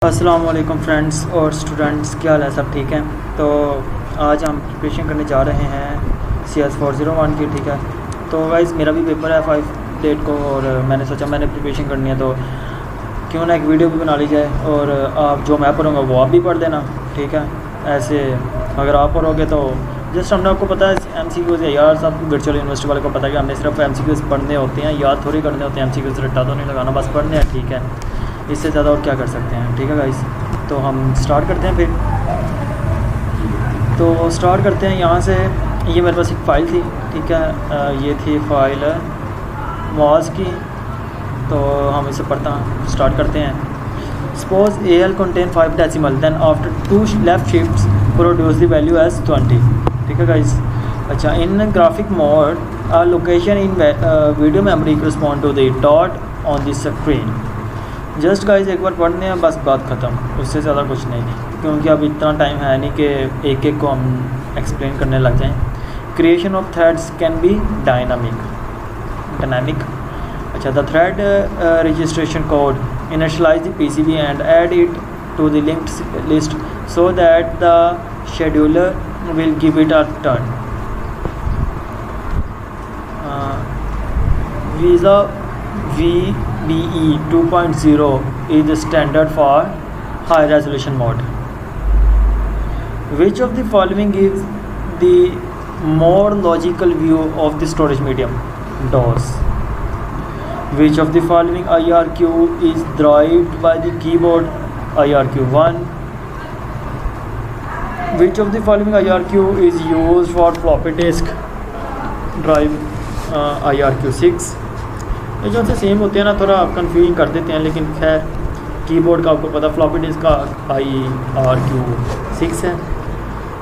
अस्सलाम वालेकुम फ्रेंड्स और स्टूडेंट्स, क्या हाल है? सब ठीक हैं? तो आज हम प्रिपरेशन करने जा रहे हैं CS401 की। ठीक है, तो गाइस मेरा भी पेपर है 5 डेट को और मैंने सोचा मैंने प्रिपरेशन करनी है तो क्यों ना एक वीडियो भी बना ली जाए और आप जो मैं पढ़ूँगा वो आप भी पढ़ देना। ठीक है, ऐसे अगर आप पढ़ोगे तो जस्ट हमने आपको पता है MCQs है यार, सब वर्चुअल यूनिवर्सिटी वाले को पता है कि हमने सिर्फ MCQs पढ़ने होते हैं, याद थोड़ी करने होते हैं। MCQs रट्टा तो नहीं लगाना, बस पढ़ने हैं। ठीक है, इससे ज़्यादा और क्या कर सकते हैं। ठीक है गाइस, तो हम स्टार्ट करते हैं। फिर तो स्टार्ट करते हैं यहाँ से। ये मेरे पास एक फ़ाइल थी, ठीक है, ये थी फ़ाइल मॉज की। तो हम इसे स्टार्ट करते हैं। Suppose AL contain 5 decimal, then after 2 left shifts produce the value as 20। ठीक है गाइस। अच्छा, in graphic mode location in video memory correspond to the dot on the screen। Just guys एक बार पढ़ने हैं, बस बात ख़त्म, उससे ज़्यादा कुछ नहीं, क्योंकि अब इतना टाइम है नहीं कि एक एक को हम एक्सप्लेन करने लग जाएं। Creation of threads can be dynamic. अच्छा, the thread registration code initialize the PCB and add it to the linked list so that the scheduler will give it a turn. VESA VBE 2.0 is the standard for high resolution mode. Which of the following gives the more logical view of the storage medium? DOS. Which of the following IRQ is derived by the keyboard? IRQ1. Which of the following IRQ is used for floppy disk drive? IRQ6। ये जो से same होते हैं ना, थोड़ा confusing कर देते हैं, लेकिन खैर कीबोर्ड का आपको पता, फ्लॉपी डिस्क का IRQ6 है।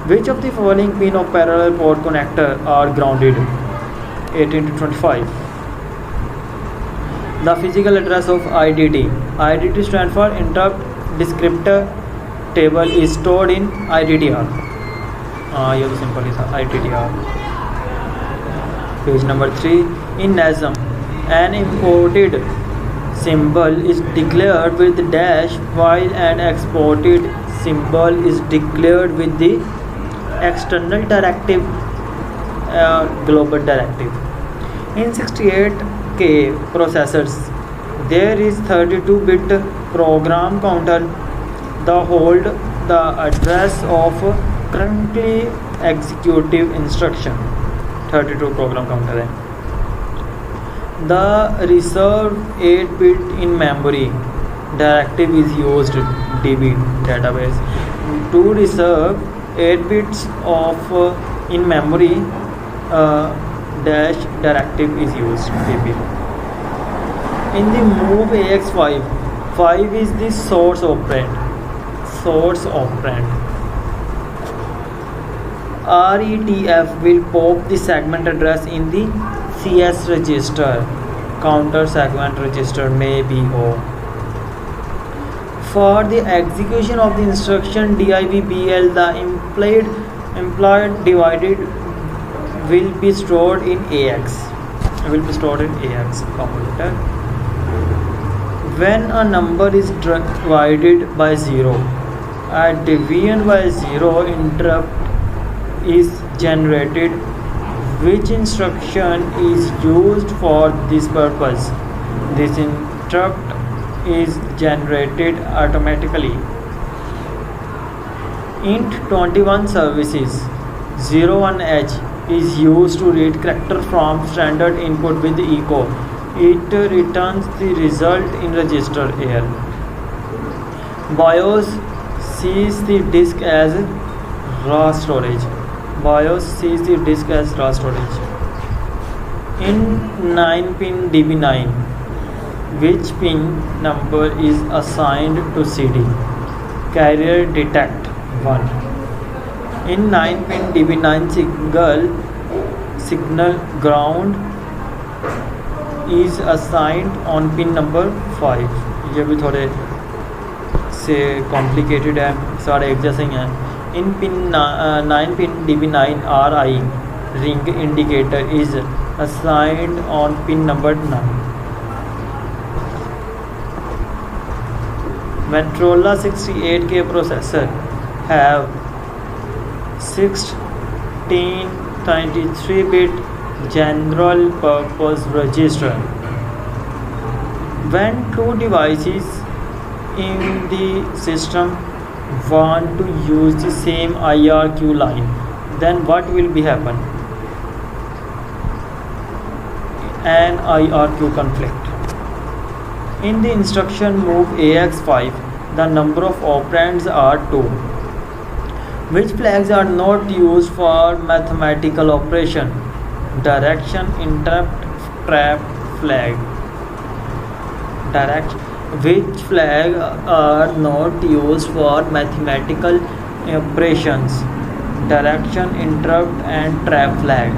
Which of the following pin of parallel port connector are grounded? 18-25। The physical address of IDT stand for interrupt descriptor table is stored in IDTR। ये तो सिंपल ही था, IDTR। Page number 3। In NASM an imported symbol is declared with dash while an exported symbol is declared with the external directive, global directive. In 68K processors there is 32-bit program counter that hold the address of currently executive instruction। 32 program counter है। The reserved 8-bit in memory directive is used, DB database, to reserve 8 bits of in memory dash directive is used, DB. In the move AX5, 5 is the source operand. RETF will pop the segment address in the CS register, counter segment register may be O. For the execution of the instruction DIVBL, the implied divided will be stored in AX. Computer. When a number is divided by 0, a division by 0 interrupt is generated. Which instruction is used for this purpose? This interrupt is generated automatically. Int 21 services 01H is used to read character from standard input with echo. It returns the result in register AL. BIOS sees the disk as raw storage. In 9-pin DB9, which pin number is assigned to CD? Carrier detect 1. In 9-pin DB9 signal ground is assigned on pin number 5। ये भी थोड़े से complicated है, सारे एक जैसे ही हैं। In pin 9-pin DB9 RI ring indicator is assigned on pin number 9। Motorola 68K processor have 1693-bit general purpose register. When two devices in the system want to use the same IRQ line, then what will be happen? An IRQ conflict. In the instruction move AX5, the number of operands are 2. Which flags are not used for mathematical operation? Direction, interrupt, trap, flag. Which flags are not used for mathematical operations? Direction, interrupt, and trap flag.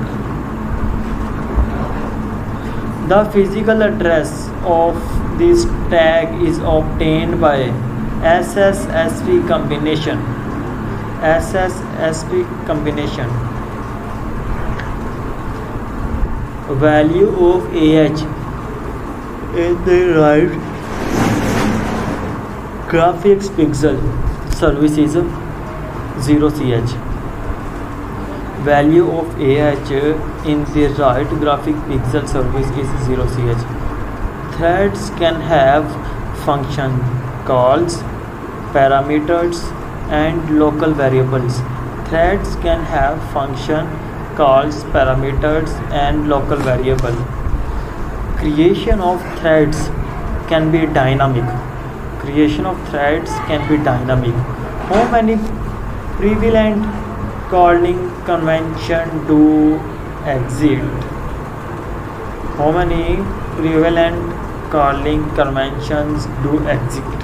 The physical address of this tag is obtained by SSSP combination. Value of AH in the right graphics pixel service is 0ch. Value of AH in the right graphic pixel service is 0ch. Threads can have function calls, parameters, and local variables. Threads can have function calls, parameters, and local variable. Creation of threads can be dynamic. How many prevalent calling convention do exist? How many prevalent calling conventions do exist?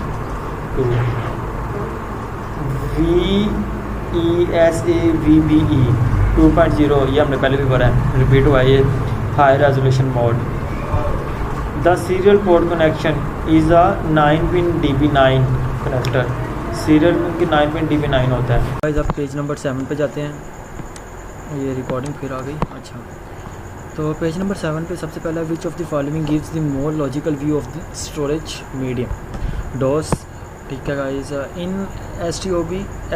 VESA VBE 2.0 ये हमने पहले भी पढ़ा है, repeat हुआ ये high resolution mode. The serial port connection is a 9-pin DB9 connector. Serial की 9-pin DB9 होता है. गाइस अब पेज नंबर 7 पे जाते हैं. ये रिकॉर्डिंग फिर आ गई. अच्छा, तो पेज नंबर 7 पे सबसे पहला which of the following gives the more logical view of the storage medium. DOS. ठीक है guys. In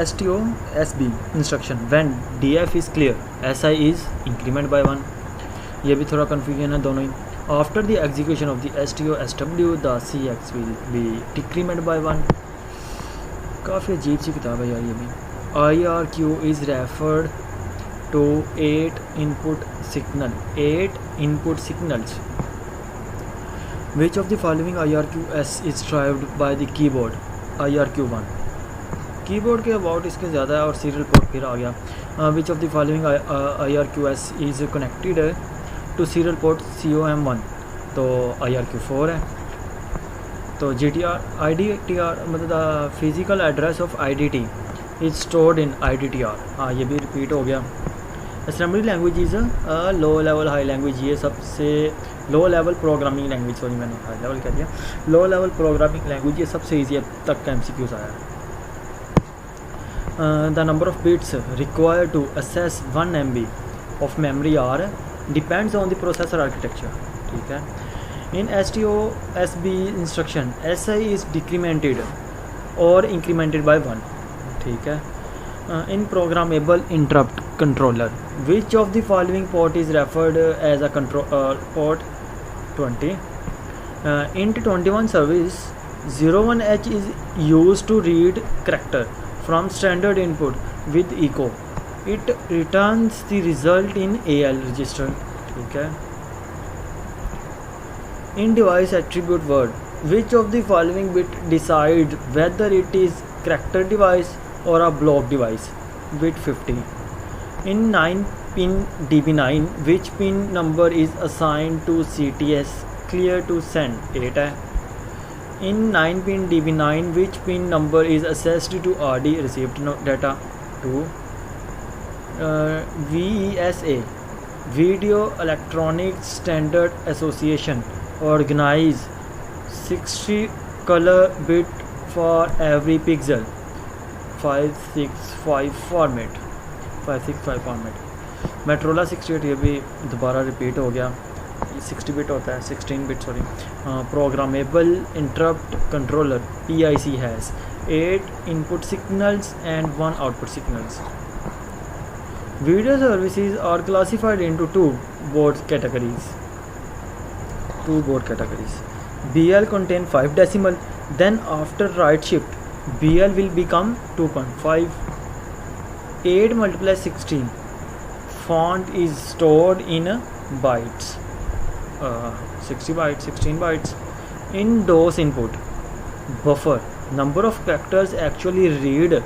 STOSB instruction when DF is clear SI is increment by 1. ये भी थोड़ा कन्फ्यूजन है दोनों ही. After the execution of the STOSW the CX will be decrement by 1. काफ़ी अजीब सी किताब है यार ये भी. IRQ is referred to 8 input signals. Which of the following IRQS is derived by the keyboard? IRQ1. Keyboard के अबाउट इसके ज़्यादा है और सीरियल पोर्ट फिर आ गया. Which of the following IRQS is connected to serial port COM1. तो IRQ4 है. तो GTR IDTR मतलब the physical address of IDT is stored in IDTR. हाँ ये भी रिपीट हो गया. Assembly language is low level high language. ये सबसे low level programming language, sorry मैंने हाई लेवल कह दिया. लो लेवल प्रोग्रामिंग लैंग्वेज ये सबसे ईजी अब तक का MCQs आया है. The number of bits required to access 1 MB of memory are depends on the processor architecture. ठीक है. In STOSB instruction SI is decremented or incremented by 1. ठीक है. In programmable interrupt controller, which of the following port is referred as a port 20? Int 21 service 01H is used to read character from standard input with echo. It returns the result in AL register. ठीक है. In device attribute word, which of the following bit decide whether it is character device or a block device? Bit 50. In 9-pin DB9, which pin number is assigned to CTS clear to send? 8 है. In 9-pin DB9, which pin number is assessed to RD received data? 2. VESA Video Electronics Standard Association organize 60 color bit for every pixel. 565 format. Motorola 68 ये भी दोबारा repeat हो गया. 60 bit होता है, 16 bit sorry. Programmable interrupt controller PIC has 8 input signals and 1 output signals. Video services are classified into two board categories. BL contain 5 decimal, then after right shift, BL will become 2.5. 8 multiplies 16. Font is stored in bytes. 60 bytes, 16 bytes. In DOS input, buffer, number of characters actually read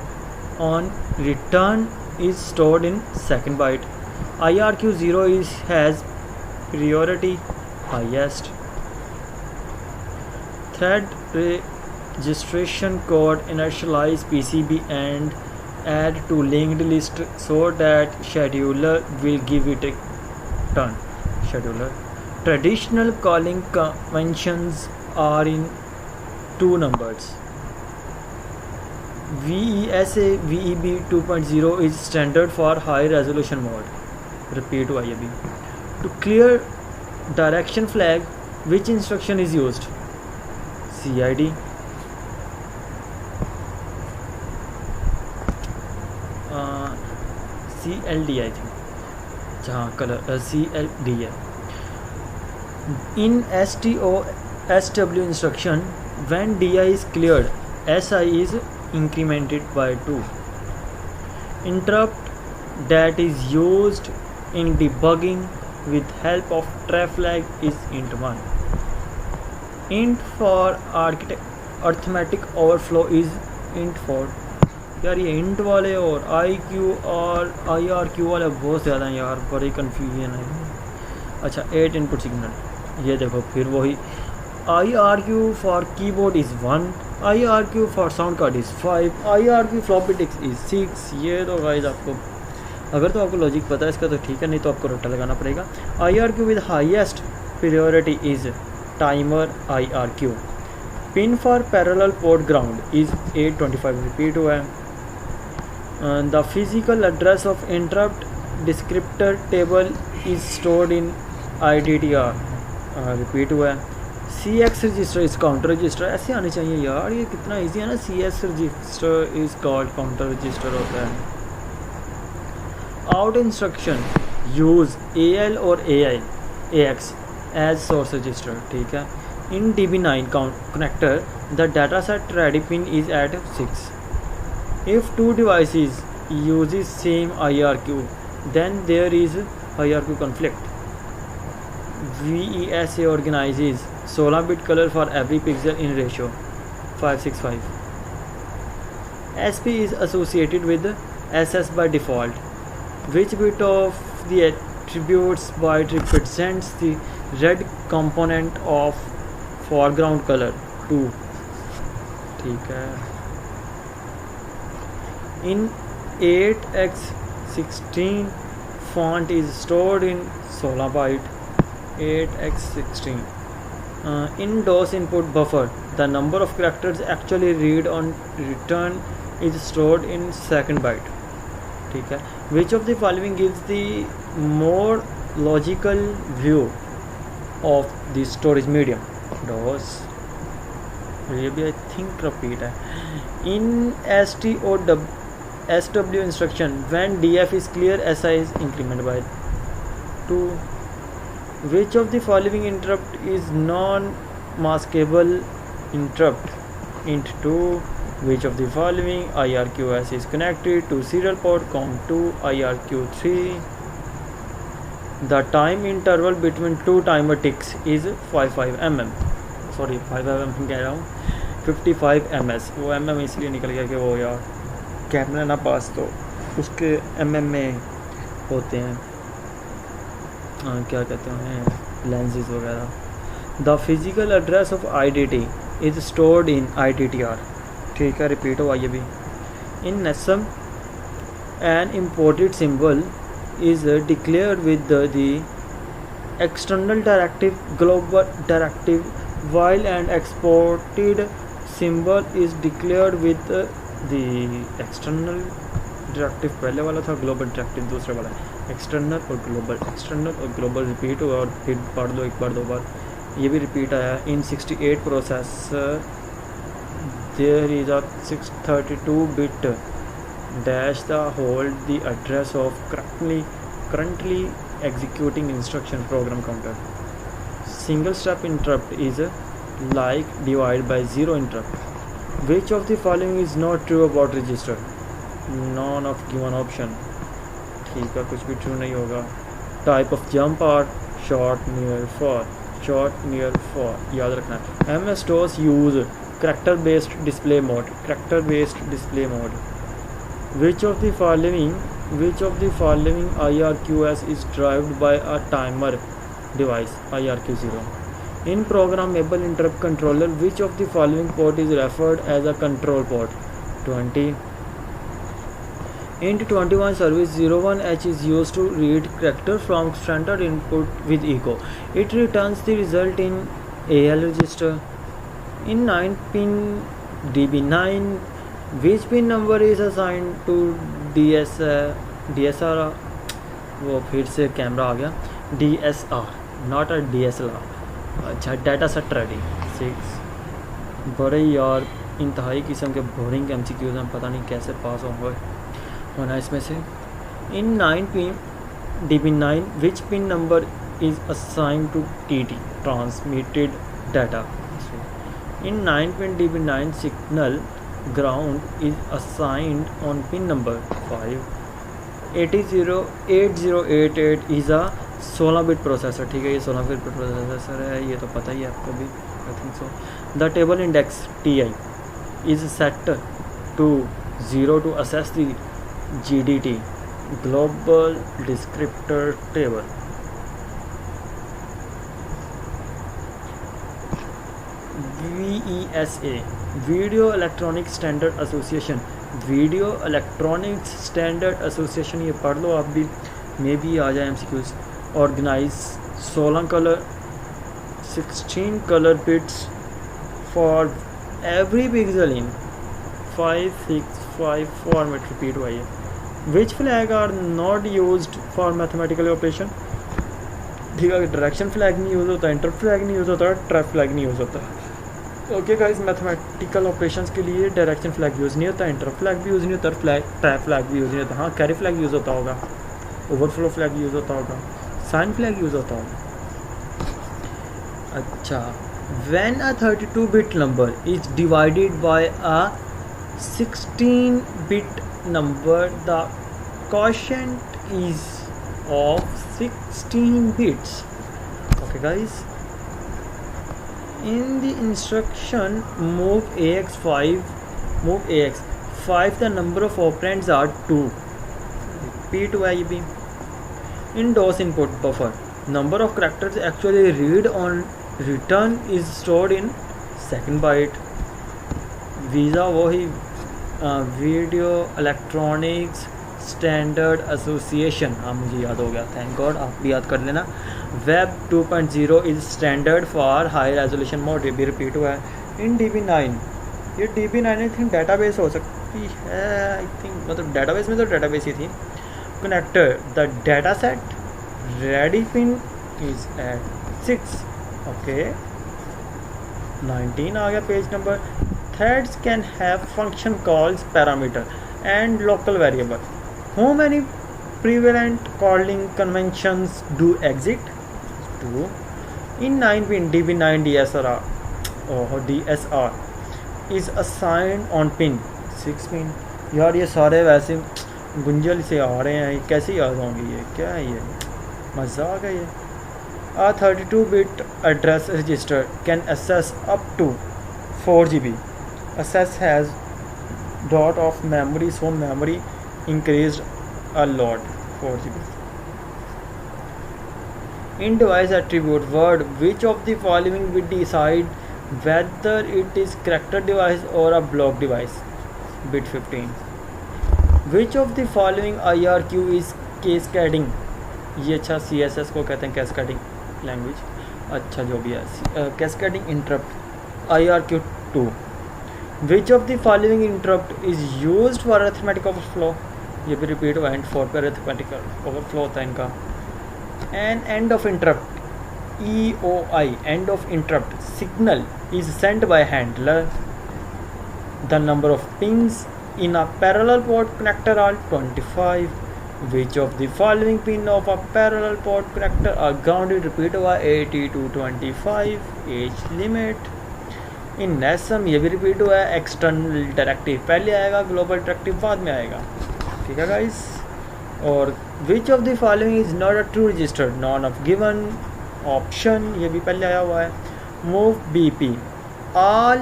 on return is stored in second byte. IRQ 0 has priority highest. Thread registration code initialize PCB and add to linked list so that scheduler will give it a turn. Scheduler. Traditional calling conventions are in 2 numbers. VESA VEB 2.0 is standard for high resolution mode. Repeat IAB. To clear direction flag, which instruction is used? CID. CLD I think. जहाँ colour CLD है. In SW instruction, when DI is cleared, SI is incremented by 2. Interrupt that is used in debugging with help of trap flag is int 1. Int for arithmetic overflow is int 4. यार ये int वाले और IQ और IRQ वाले बहुत ज़्यादा हैं यार, बड़ी कन्फ्यूजन है। अच्छा 8 इनपुट सिग्नल, ये देखो फिर वही IRQ for keyboard is 1, IRQ for sound card is 5, IRQ floppy disk is 6। ये तो गाइस आपको अगर तो आपको लॉजिक पता है इसका तो ठीक है, नहीं तो आपको रट्टा लगाना पड़ेगा। IRQ with highest priority is timer IRQ। Pin for parallel port ground is 825, repeat हुआ है। The physical address of interrupt descriptor table is stored in IDTR, repeat हुआ है। CX register is counter register, ऐसे आने चाहिए यार, ये कितना इजी है ना। CS register is called counter register होता है। आउट इंस्ट्रक्शन यूज़ AL और AX एज सोर्स रजिस्टर, ठीक है। In DB9 connector the data set ready pin is at 6। If two devices uses same IRQ, then there is IRQ conflict. VESA organizes 16-bit color for every pixel in ratio 5:6:5. SP is associated with SS by default. Which bit of the attributes byte represents the red component of foreground color? 2, ठीक है। In 8x16 font is stored in 16 byte. 8x16. In DOS input buffer, the number of characters actually read on return is stored in second byte, ठीक है। Which of the following gives the more logical view of the storage medium? DOS. ये भी I think repeat है। In SW instruction, when DF is clear, SI is incremented by 2. Which of the following interrupt is non-maskable interrupt? Int 2. Which of the following IRQS is connected to serial port COM2 IRQ3? The time interval between two timer ticks is 55 mm. Sorry 5 mm कह रहा हूँ, 55 ms। वो mm इसलिए निकल गया कि वो यार कैमरा ना पास तो उसके mm में होते हैं क्या कहते हैं लेंसेज वगैरह। The physical address of IDT is stored in IDTR, ठीक है। रिपीट हुआ ये भी। In NASM an imported symbol is declared with the external directive global directive, while an exported symbol is declared with the external directive पहले वाला था, global directive दूसरे वाला है। एक्सटर्नल और ग्लोबल, एक्सटर्नल और ग्लोबल रिपीट हुआ और फिर पढ़ दो एक बार दो बार, ये भी रिपीट आया। In 68 processor there is a 632 bit dash the hold the address of currently executing instruction program counter. Single step interrupt is like divide by zero interrupt. Which of the following is not true about register? None of given option. ठीक है, कुछ भी true नहीं होगा। Type of jump are short, near, far, short, near, far, याद रखना है। MS DOS use character based display mode, character based display mode. Which of the following IRQS is derived by a timer device? IRQ0. In programmable interrupt controller, which of the following port is referred as a control port? 20. Int 21 service 01H is used to read character from standard input with echo. It returns the result in AL register. In 9-pin DB9, which pin number is assigned to DSR? वो फिर से camera आ गया, DSR not a DSLR। अच्छा, data set ready 6। बड़े यार इंतहाई किस्म के बोरिंग MCQs हैं, पता नहीं कैसे पास होना इसमें से। इन 9-pin DB9 which pin number is assigned to TT transmitted data? In 9-pin DB9 signal ground is assigned on pin number 5. 8088 is a 16-bit processor. ठीक है, ये 16-bit प्रोसेसर है, ये तो पता ही है आपको भी, I think so. The table index TI is set to 0 to assess the GDT global descriptor table. VESA video electronic standard association, video electronics standard association, ये पढ़ लो आप भी, मे भी आ जाए MCQs। Organize 16 colour 16 colour bits for every pixel in 565 format, repeat हुआ ये। Which flag are not used for mathematical operation? ठीक है, डायरेक्शन फ्लैग नहीं यूज़ होता, इंटर फ्लैग नहीं यूज़ होता, ट्रैप फ्लैग नहीं यूज़ होता। ओके गाइस, मैथमेटिकल ऑपरेशंस के लिए डायरेक्शन फ्लैग यूज़ नहीं होता, इंटर फ्लैग भी यूज़ नहीं होता, ट्रैप फ्लैग भी यूज़ नहीं होता। हाँ, कैरी फ्लैग यूज़ होता होगा, ओवरफ्लो फ्लैग यूज़ होता होगा, साइन फ्लैग यूज़ होता होगा। अच्छा, when a 32-bit number is divided by a 16-bit number, the quotient is of 16 bits. Okay guys, in the instruction move AX 5 the number of operands are 2. Repeat YB. In DOS input buffer, number of characters actually read on return is stored in second byte. Visa वही video electronics standard association, हाँ मुझे याद हो गया, thank God, आप भी याद कर लेना। Web 2.0 is standard for high resolution mode, ये भी रिपीट हुआ है। इन DB9, ये DB9 आई थिंक डेटाबेस हो सकती है, आई थिंक, मतलब डेटाबेस में तो डेटाबेस ही थी। Connector the data set ready pin is at 6। Okay, 19 आ गया page number. Threads can have function calls parameter and local variable. How many prevalent calling conventions do exist? 2. In 9-pin DB9 DSR is assigned on pin 6-pin. यार ये सारे वैसे गुंजल से आ रहे हैं, कैसे याद होंगे, ये क्या है, ये मजाक है ये। A 32-bit address register can access up to 4 GB. Access has dot of memory, so memory increased a lot, 4 GB. In device attribute word, which of the following will decide whether it is character device or a block device? Bit 15. Which of the following IRQ is cascading? ये अच्छा CSS को कहते हैं cascading language, अच्छा जो भी है, cascading interrupt IRQ2. Which of the following interrupt is used for arithmetic overflow? ये भी रिपीट हुआ एंड 4 पे अरिथमेटिकल ओवरफ्लो होता है इनका। An end of interrupt EOI, end of interrupt signal is sent by handler. The number of pins in a parallel port connector are 25. Which of the following pin of a parallel port connector are grounded? Repeat हुआ 80 to 25 age limit. In NASM ये भी repeat हुआ है। External directive पहले आएगा, global directive बाद में आएगा, ठीक है गाइस। और which of the following is not a true register, none of given option ये भी पहले आया हुआ है। मूव BP ऑल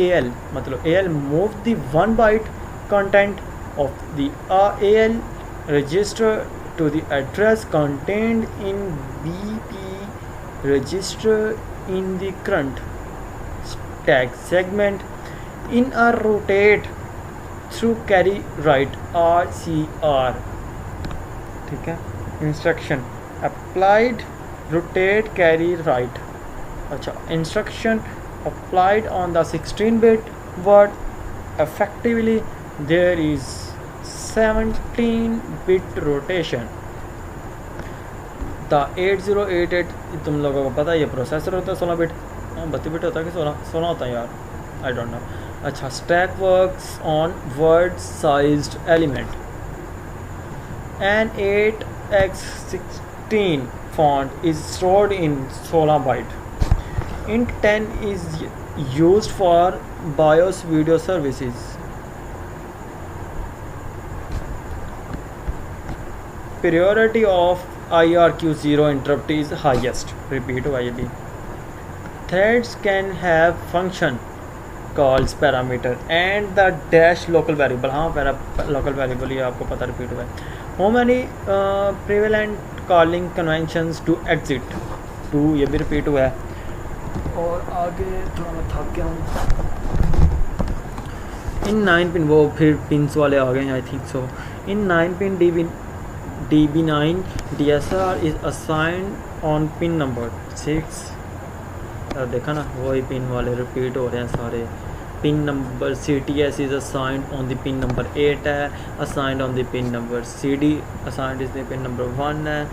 AL मतलब AL move the 1 byte content of the AL register to the address content in BP register in the current stack segment in a rotate through carry right RCR, ठीक है। Instruction applied rotate carry right, अच्छा। instruction applied on the 16-bit word effectively there is 17-bit rotation। the 8088 तुम लोगों को पता है ये processor होता है 16 बिट, 32 बिट होता है कि 16 होता है यार, आई डोंट नो। अच्छा, stack works on word sized element and 8x16 font is stored in 16 byte. int 10 is used for BIOS video services। priority of IRQ0 interrupt is highest, repeat हुआ ये भी। threads can have function calls parameter and the dash local variable, हाँ local variable ये आपको पता repeat हुआ है। how many prevalent calling conventions to exit 2 ये भी रिपीट हुआ है। और आगे थोड़ा मैं थक गया हूँ। इन 9 पिन वो फिर पिंस वाले आ गए हैं I think so. In 9 pin DB9 DSR is assigned on pin number 6। देखा ना वही पिन वाले रिपीट हो रहे हैं सारे। Pin number CTS is assigned on the pin number 8 है, assigned on the pin number CD assigned is the pin number 1 है,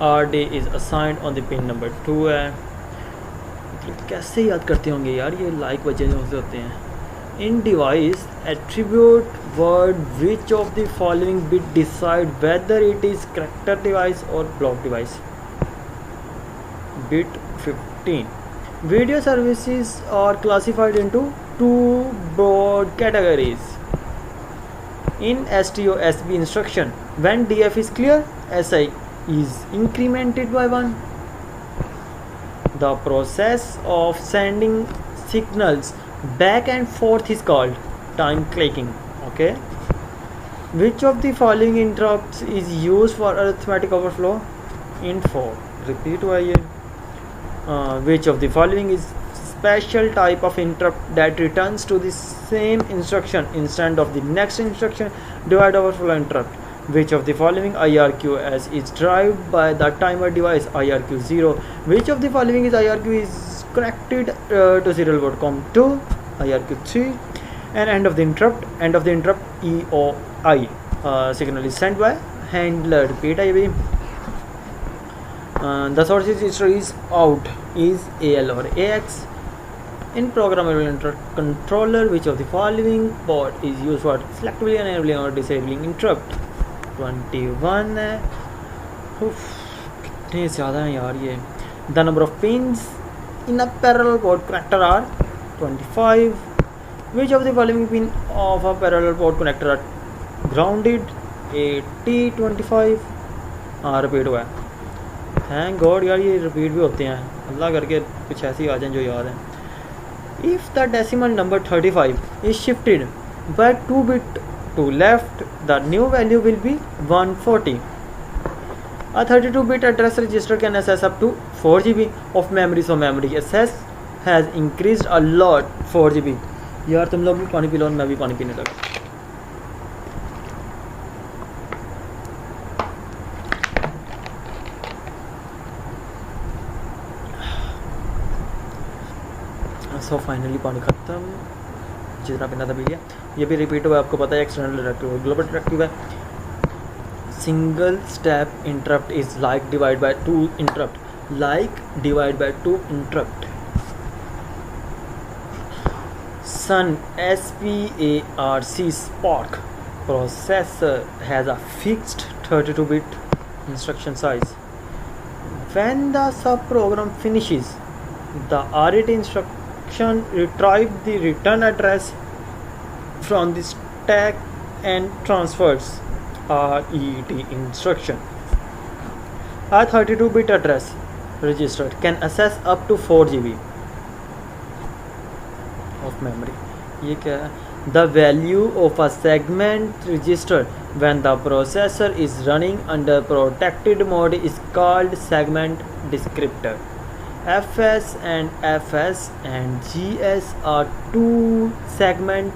RD is assigned on the pin number 2 है। मतलब कैसे याद करते होंगे यार ये लाइक वजह से होते हैं। In device attribute word which of the following bit decide whether it is character device और block device. bit 15 video services are classified into 2 broad categories. In STOSB instruction, when DF is clear, SI is incremented by 1. The process of sending signals back and forth is called time clicking. Okay. Which of the following interrupts is used for arithmetic overflow? Int 4. Repeat हुआ ये। Which of the following is special type of interrupt that returns to the same instruction instead of the next instruction? Divide overflow interrupt. Which of the following IRQS is derived by the timer device? IRQ0. Which of the following is IRQ is connected to serial port COM2? IRQ3. And end of the interrupt EOI. Signal is sent by handler. Repeat है ये भी। The source register is out is AL or AX. In programmable controller, which of the following port is used for selectively enabling or disabling interrupt? 21 है। कितने ज़्यादा हैं यार ये। The number of pins in a parallel port connector are 25. Which of the following pin of a parallel port connector are grounded? 80 25। हाँ repeat हुआ है। Thank God यार ये रिपीट भी होते हैं, अल्लाह करके कुछ ऐसी आ जाए जो याद है। If the decimal number 35 is shifted by 2 bit to left, the new value will be 140. A 32-bit address register can access up to 4 GB of memory, so memory access has increased a lot। 4 GB। यार तुम लोग भी पानी P low और मैं भी पानी पीने लगा। सो फाइनली पानी ख़त्म, जितना पीना था पी लिया। ये भी रिपीट हुआ है, आपको पता है एक्सटर्नल डायरेक्टिव ग्लोबल डायरेक्टिव है। single step interrupt is like divide by 2 interrupt. Sun Spark processor has a fixed 32-bit instruction size. When the subprogram finishes, the RET instruction retrieves the return address from the stack and transfers RET instruction. A 32-bit address register can access up to 4 GB of memory. ये क्या है? The value of a segment register when the processor is running under protected mode is called segment descriptor. FS and GS are two segment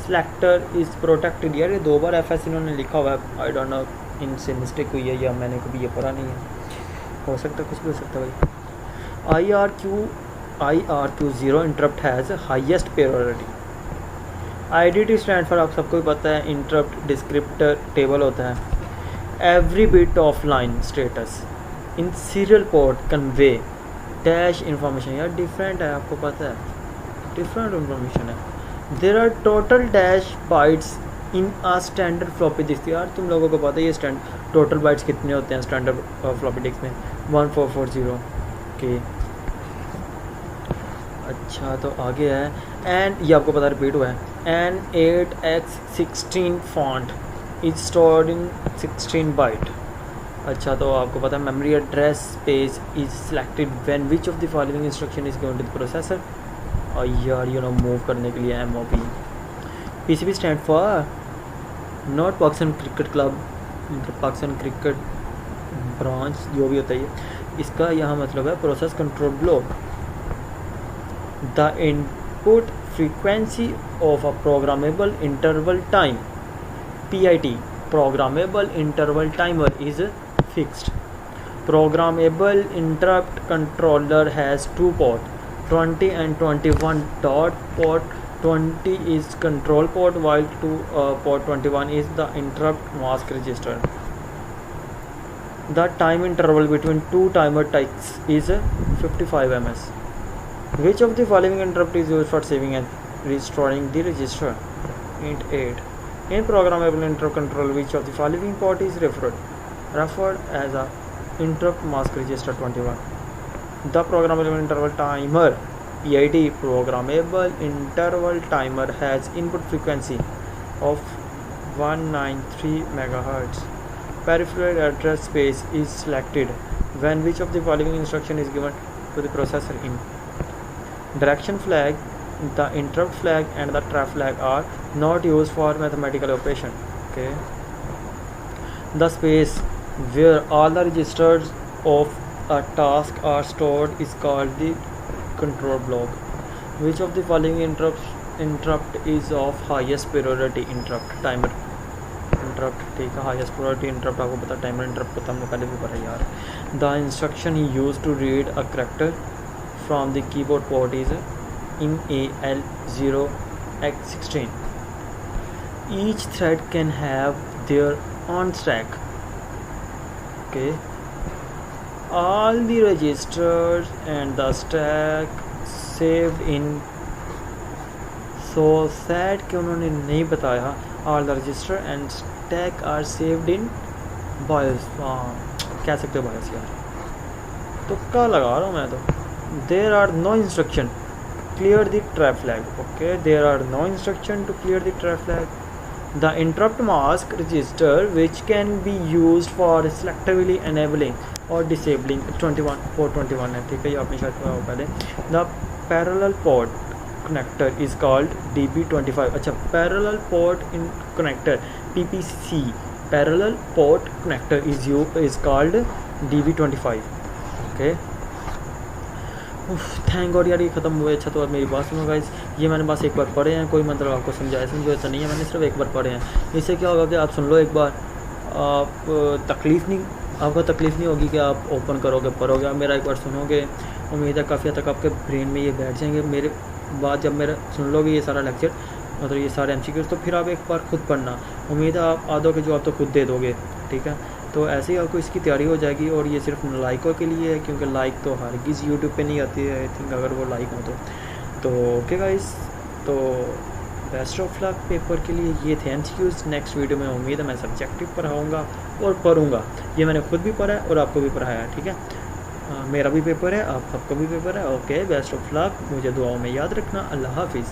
selector is protected. यार ये 2 बार FS इन्होंने लिखा हुआ है. I don't know इनसे mistake हुई है या मैंने कभी ये पढ़ा नहीं है. हो सकता कुछ भी हो सकता भाई. IRQ0 interrupt has highest priority. IDT stand for आप सबको भी पता है इंटरप्ट डिस्क्रिप्टर टेबल होता है. Every bit of line status in serial port convey dash information. यार डिफरेंट है, आपको पता है डिफरेंट इंफॉर्मेशन है. There are total dash bytes in a standard floppy disk. यार तुम लोगों को पता है ये टोटल बाइट्स कितने होते हैं स्टैंडर्ड फ्लॉपी डिस्क में? 1440 के. अच्छा तो आगे है एंड ये आपको पता रिपीट हुआ है. An 8x16 font is stored in 16 byte. अच्छा तो आपको पता है memory address space is selected when which of the following instruction is given to the processor. और यार मूव करने के लिए MOP. PCB stand for not Pakistan cricket club, Pakistan cricket branch जो भी होता है. इसका यहाँ मतलब है process control block. The input frequency of a programmable interval time PIT programmable interval timer is fixed. Programmable interrupt controller has 2 port 20 and 21. Port 20 is control port while port 21 is the interrupt mask register. The time interval between two timer ticks is 55 ms. Which of the following interrupt is used for saving and restoring the register? Int 8. In programmable interrupt control, which of the following port is referred as a interrupt mask register 21? The programmable interval timer PID programmable interval timer has input frequency of 193 MHz. Peripheral address space is selected when which of the following instruction is given to the processor in direction flag, the interrupt flag and the trap flag are not used for mathematical operation. Okay. The space where all the registers of a task are stored is called the control block. Which of the following interrupt is of highest priority interrupt? Timer interrupt. ठीक है, highest priority interrupt आपको पता, timer interrupt पता हमने पहले भी पढ़ा यार. The instruction he used to read a character from the keyboard port is in AL0x16. Each thread can have their own stack. Okay. All the registers and the stack saved in. So sad कि उन्होंने नहीं बताया. All the register and stack are saved in BIOS. कह सकते हो BIOS यार, तुक्का लगा रहा हूँ मैं तो. There are no instruction clear the trap flag. Okay, there are no instruction to clear the trap flag. The interrupt mask register which can be used for selectively enabling or disabling 421 है. ठीक है, ये आपने शायद पढ़ा हो पहले. The parallel port connector is called DB25. अच्छा, parallel port in connector PPC parallel port connector is called DB25. Okay. Thank God यार ये ख़त्म हुए. अच्छा तो अब मेरी बात सुनो गाइस, ये मैंने बस एक बार पढ़े हैं, कोई मतलब आपको समझाया ऐसा नहीं है, मैंने सिर्फ एक बार पढ़े हैं. इससे क्या होगा कि आप सुन लो एक बार, आप आपको तकलीफ़ नहीं होगी कि आप ओपन करोगे पढ़ोगे. आप मेरा एक बार सुनोगे, उम्मीद है काफ़ी हद तक आपके ब्रेन में ये बैठ जाएंगे. मेरे बाद जब मेरा सुन लोगे ये सारा लेक्चर, मतलब ये सारे MCQs, तो फिर आप एक बार खुद पढ़ना, उम्मीद है आप आधों के जवाब तो खुद दे दोगे, ठीक है। तो ऐसे ही आपको इसकी तैयारी हो जाएगी। और ये सिर्फ लाइकों के लिए है, क्योंकि लाइक तो हर किसी यूट्यूब पे नहीं आती है, आई थिंक, अगर वो लाइक हो तो ओके गाइस, तो बेस्ट ऑफ लक पेपर के लिए। ये थे MCQs। नेक्स्ट वीडियो में उम्मीद है मैं सब्जेक्टिव पढ़ाऊँगा और पढ़ूँगा, ये मैंने खुद भी पढ़ा है और आपको भी पढ़ाया है, ठीक है। मेरा भी पेपर है, आप सबका भी पेपर है। ओके, बेस्ट ऑफ लक, मुझे दुआओं में याद रखना। अल्लाह हाफिज़।